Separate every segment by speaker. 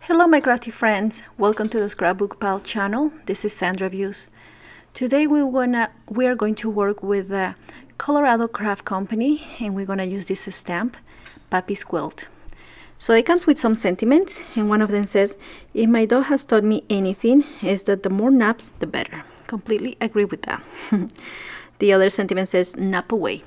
Speaker 1: Hello my crafty friends, welcome to the ScrapbookPal channel. This is Sandra Beus. Today we are going to work with the Colorado craft company, and we're gonna use this stamp, Papi's Quilt. So it comes with some sentiments, and one of them says, if my dog has taught me anything, is that the more naps the better. Completely agree with that. The other sentiment says, nap away.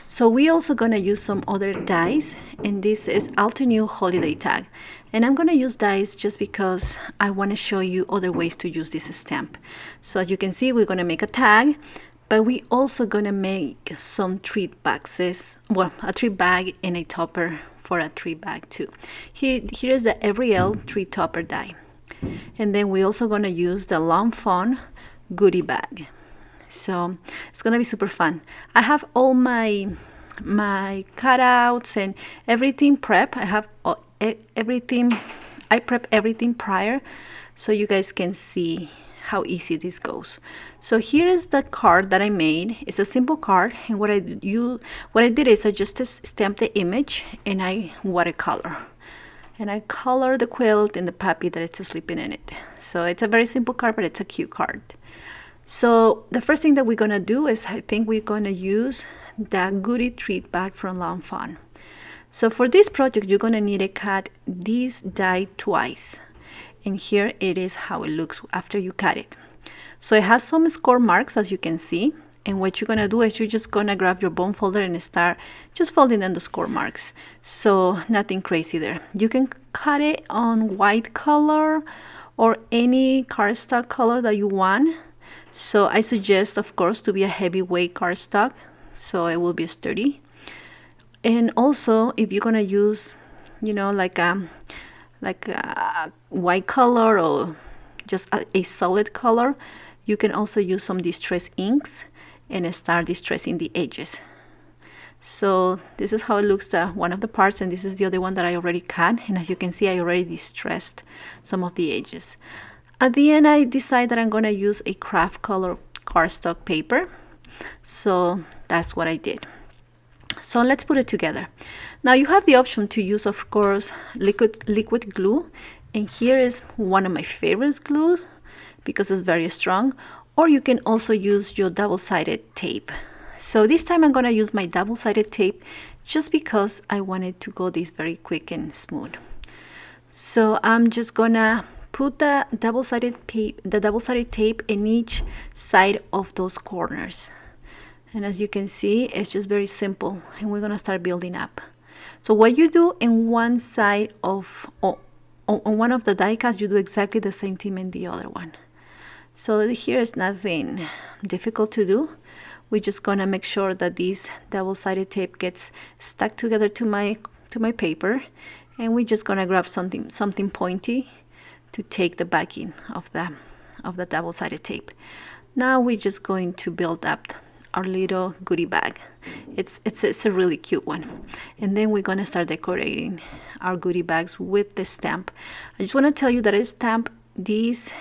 Speaker 1: So we also gonna use some other dies, and this is Altenew holiday tag. And I'm gonna use dies just because I wanna show you other ways to use this stamp. So as you can see, we're gonna make a tag, but we also gonna make some treat boxes, well, a treat bag and a topper for a treat bag too. Here's the Avery Elle treat topper die. And then we also gonna use the long Fawn goodie bag. So it's gonna be super fun. I have all my cutouts and everything prep. I have everything. I prep everything prior, so you guys can see how easy this goes. So here is the card that I made. It's a simple card, and what I did is I just stamped the image and I watercolor. And I color the quilt and the puppy that it's sleeping in it. So it's a very simple card, but it's a cute card. So the first thing that we're gonna do is I think we're gonna use the Goodie treat bag from Long Fawn. So for this project, you're gonna need to cut this die twice. And here it is how it looks after you cut it. So it has some score marks, as you can see. And what you're gonna do is you're just gonna grab your bone folder and start just folding in the score marks. So nothing crazy there. You can cut it on white color or any cardstock color that you want. So I suggest, of course, to be a heavyweight cardstock, so it will be sturdy. And also, if you're gonna use, you know, like a white color or just a solid color, you can also use some distress inks and start distressing the edges. So this is how it looks, one of the parts, and this is the other one that I already cut. And as you can see, I already distressed some of the edges. At the end, I decided that I'm gonna use a craft color cardstock paper. So that's what I did. So let's put it together. Now you have the option to use, of course, liquid glue. And here is one of my favorite glues because it's very strong. Or you can also use your double-sided tape. So this time I'm gonna use my double-sided tape just because I wanted to go this very quick and smooth. So I'm just gonna put the double-sided tape in each side of those corners. And as you can see, it's just very simple, and we're gonna start building up. So what you do in one side of, on one of the die cuts, you do exactly the same thing in the other one. So here is nothing difficult to do. We're just gonna make sure that this double-sided tape gets stuck together to my paper, and we're just gonna grab something pointy to take the backing of the double-sided tape. Now we're just going to build up our little goodie bag. It's a really cute one. And then we're gonna start decorating our goodie bags with the stamp. I just want to tell you that I stamped this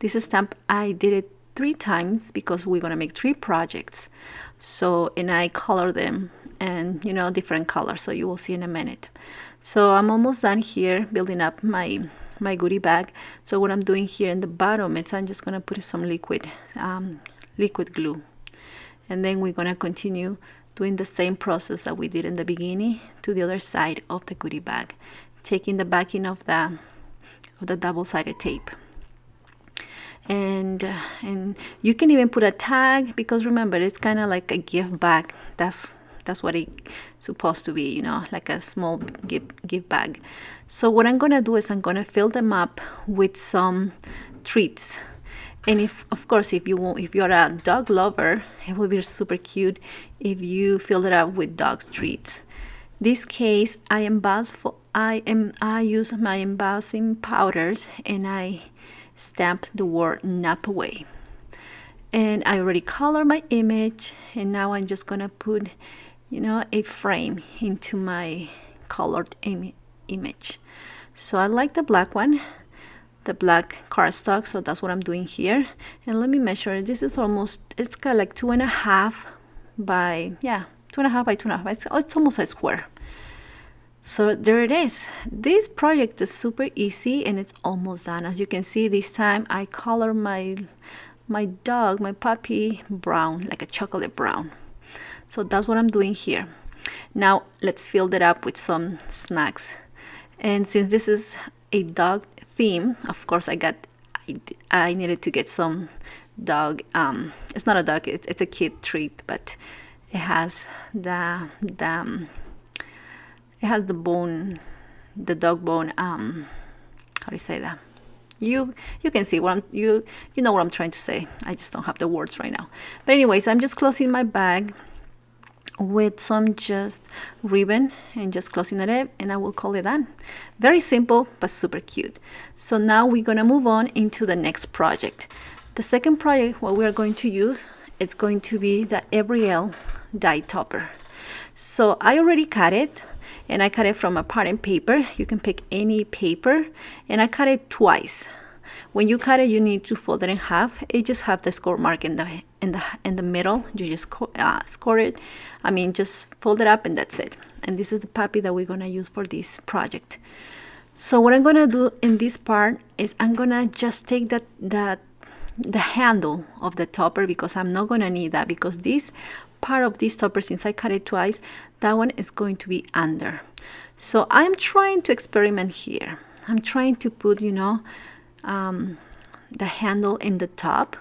Speaker 1: stamp. I did it 3 times because we're gonna make 3 projects. So, and I color them and, you know, different colors, so you will see in a minute. So I'm almost done here building up my goodie bag. So what I'm doing here in the bottom is I'm just gonna put some liquid glue, and then we're gonna continue doing the same process that we did in the beginning to the other side of the goodie bag, taking the backing of the double-sided tape. And you can even put a tag, because remember, it's kind of like a gift bag. That's what it's supposed to be, you know, like a small gift bag. So what I'm gonna do is I'm gonna fill them up with some treats. And if you're a dog lover, it will be super cute if you fill it up with dog's treats. This case, I use my embossing powders, and I stamped the word nap away. And I already colored my image, and now I'm just gonna put, you know, a frame into my colored image. So I like the black one, the black cardstock, so that's what I'm doing here. And let me measure it. This is almost, it's got like 2.5 by 2.5 by 2.5. It's almost a square. So there it is. This project is super easy and it's almost done. As you can see, this time I color my dog, my puppy, brown, like a chocolate brown. So that's what I'm doing here. Now let's fill it up with some snacks. And since this is a dog theme, of course I needed to get some dog. It's not a dog, it's a kid treat, but it has the bone, the dog bone. How do you say that? You can see what you know what I'm trying to say. I just don't have the words right now. But anyways, I'm just closing my bag with some just ribbon and just closing it up, and I will call it done. Very simple but super cute. So now we're gonna move on into the next project. The second project, what we are going to use, it's going to be the Avery die topper. So I already cut it, and I cut it from a pattern paper. You can pick any paper, and I cut it twice. When you cut it, you need to fold it in half. It just have the score mark in the middle. You just score it. I mean, just fold it up and that's it. And this is the puppy that we're gonna use for this project. So what I'm gonna do in this part is I'm gonna just take the handle of the topper, because I'm not gonna need that, because this part of this topper, since I cut it twice, that one is going to be under. So I'm trying to experiment here. I'm trying to put, you know, the handle in the top,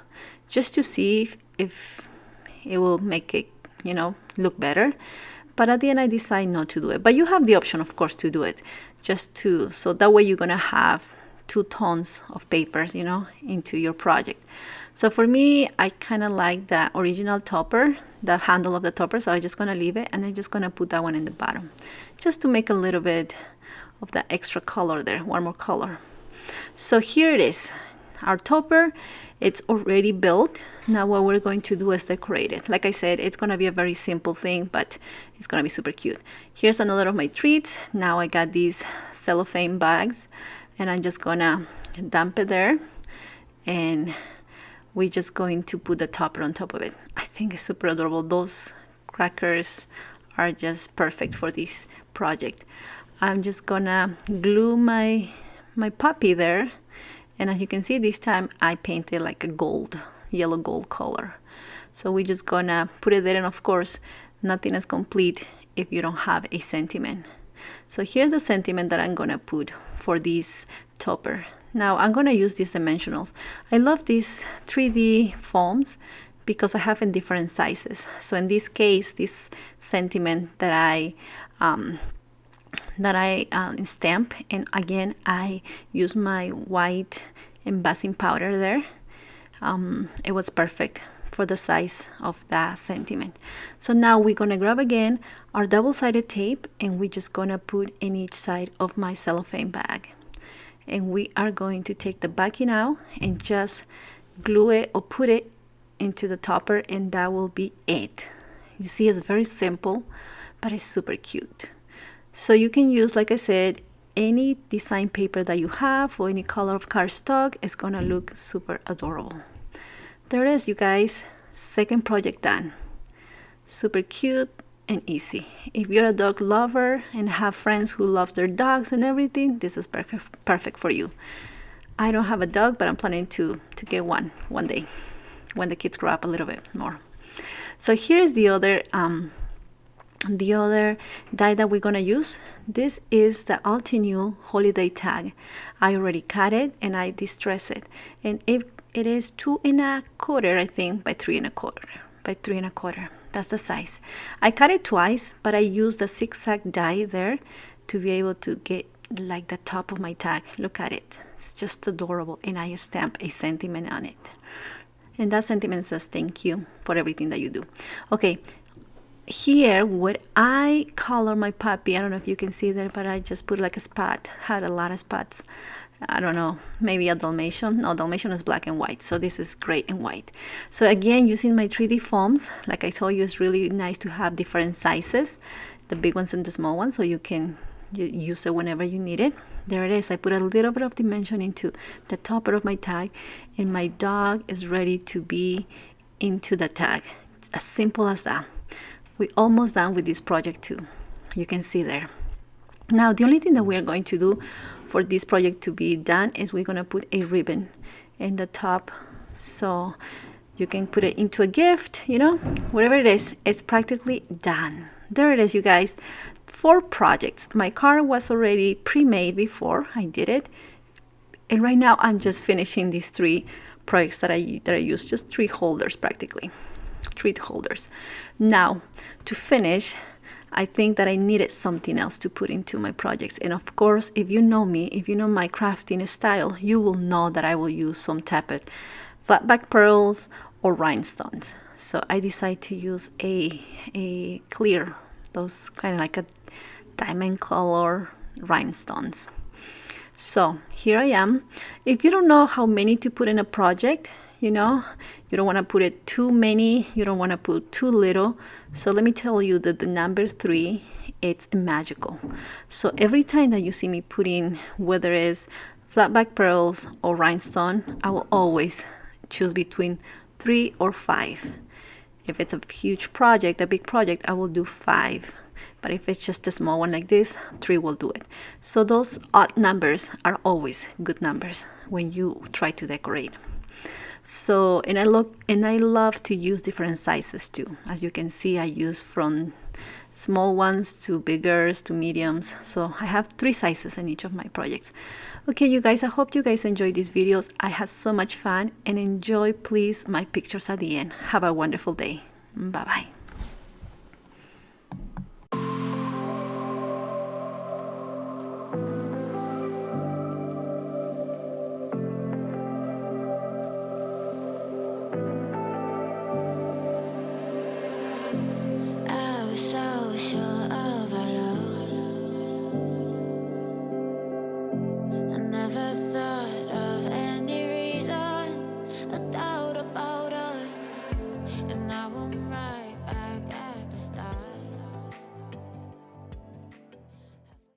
Speaker 1: just to see if it will make it, you know, look better. But at the end I decide not to do it. But you have the option, of course, to do it, so that way you're gonna have 2 tons of papers, you know, into your project. So for me, I kind of like the original topper, the handle of the topper, so I'm just gonna leave it, and I'm just gonna put that one in the bottom, just to make a little bit of the extra color there, one more color. So here it is, our topper. It's already built. Now what we're going to do is decorate it. Like I said, it's gonna be a very simple thing, but it's gonna be super cute. Here's another of my treats. Now I got these cellophane bags, and I'm just gonna dump it there, and we're just going to put the topper on top of it. I think it's super adorable. Those crackers are just perfect for this project. I'm just gonna glue my puppy there, and as you can see, this time I painted like a yellow gold color. So we're just gonna put it there, and of course nothing is complete if you don't have a sentiment. So here's the sentiment that I'm gonna put for this topper. Now I'm gonna use these dimensionals. I love these 3D foams because I have in different sizes. So in this case, this sentiment that I stamp, and again I use my white embossing powder there. It was perfect for the size of that sentiment. So now we're gonna grab again our double-sided tape, and we're just gonna put in each side of my cellophane bag, and we are going to take the backing out and just glue it or put it into the topper, and that will be it. You see, it's very simple, but it's super cute. So you can use, like I said, any design paper that you have or any color of cardstock. It's gonna look super adorable. There it is, you guys. Second project done. Super cute and easy. If you're a dog lover and have friends who love their dogs and everything, this is perfect for you. I don't have a dog, but I'm planning to get one day when the kids grow up a little bit more. So here's the other die that we're gonna use. This is the Altenew holiday tag. I already cut it and I distress it, and it is 2 1/4, I think, by 3 1/4. That's the size. I cut it twice, but I used the zigzag die there to be able to get like the top of my tag. Look at it. It's just adorable, and I stamp a sentiment on it. And that sentiment says thank you for everything that you do. Okay, here what I color my puppy, I don't know if you can see there, but I just put like a spot, had a lot of spots. I don't know, maybe a Dalmatian. No, Dalmatian is black and white, so this is gray and white. So again, using my 3D foams, like I told you, it's really nice to have different sizes, the big ones and the small ones, so you can use it whenever you need it. There it is. I put a little bit of dimension into the topper of my tag, and my dog is ready to be into the tag. It's as simple as that. We're almost done with this project too. You can see there. Now, the only thing that we are going to do for this project to be done is we're going to put a ribbon in the top, so you can put it into a gift, you know, whatever it is, it's practically done. There it is, you guys. 4 projects. My card was already pre-made before I did it, and right now I'm just finishing these 3 projects that I used, just 3 holders, practically 3 holders. Now, to finish, I think that I needed something else to put into my projects. And of course, if you know me, if you know my crafting style, you will know that I will use some tapped flat back pearls or rhinestones. So I decided to use a clear, those kind of like a diamond color rhinestones. So here I am. If you don't know how many to put in a project, you know, you don't want to put it too many, you don't want to put too little. So let me tell you that the number 3, it's magical. So every time that you see me putting, whether it's flat back pearls or rhinestone, I will always choose between 3 or 5. If it's a huge project, a big project, I will do 5. But if it's just a small one like this, 3 will do it. So those odd numbers are always good numbers when you try to decorate. So, and I love to use different sizes too. As you can see, I use from small ones to biggers to mediums. So I have 3 sizes in each of my projects. Okay, you guys, I hope you guys enjoyed these videos. I had so much fun, and enjoy, please, my pictures at the end. Have a wonderful day. Bye-bye.
Speaker 2: So sure of our love, I never thought of any reason, a doubt about us, and I